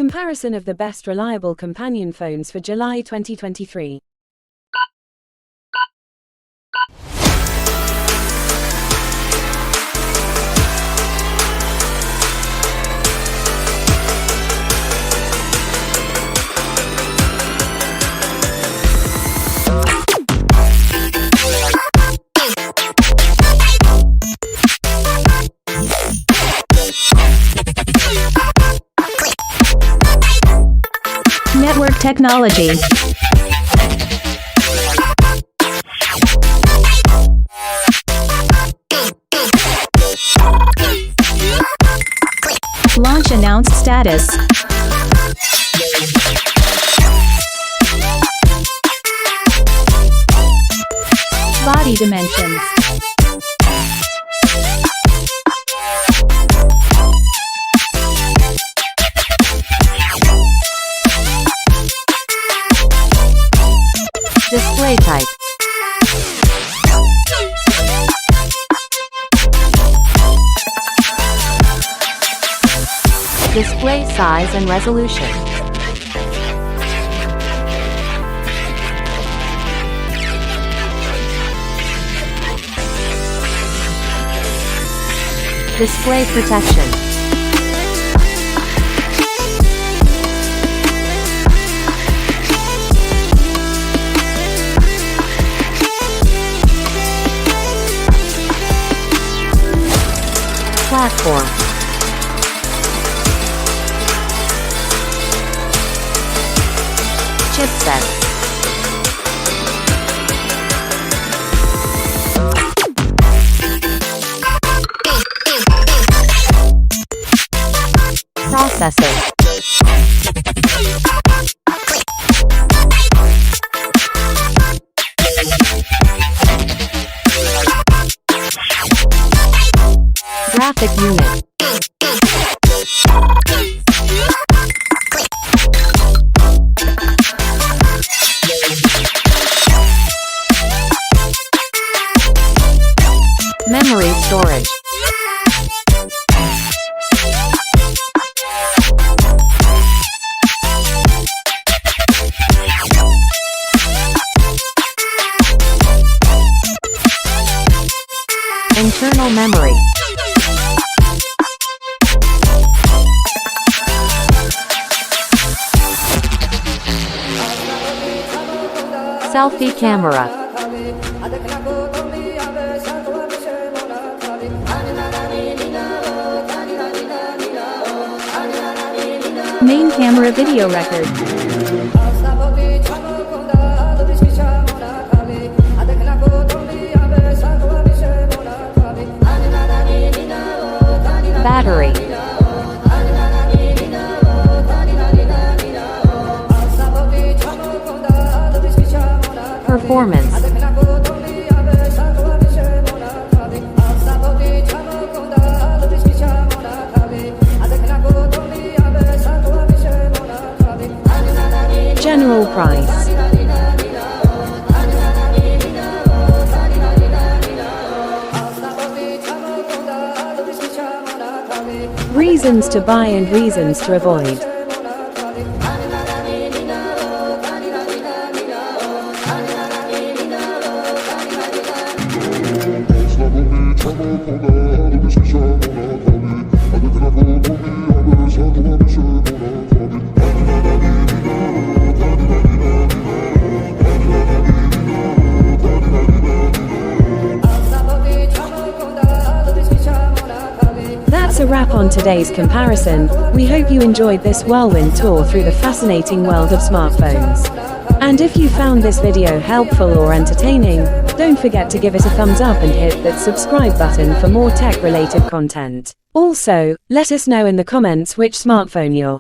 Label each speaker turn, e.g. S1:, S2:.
S1: Comparison of the best reliable companion phones for July 2023.
S2: Network technology. Launch announced status. Body dimensions.
S1: Display type. Display size and resolution. Display protection. Platform. Chipset. Processor. Graphic unit. Memory storage. Internal memory. Selfie camera.
S2: Main camera video record.
S1: Battery. Performance. General price. Reasons to buy and reasons to avoid. That's a wrap on today's comparison. We hope you enjoyed this whirlwind tour through the fascinating world of smartphones. And if you found this video helpful or entertaining, don't forget to give it a thumbs up and hit that subscribe button for more tech-related content. Also, let us know in the comments which smartphone you're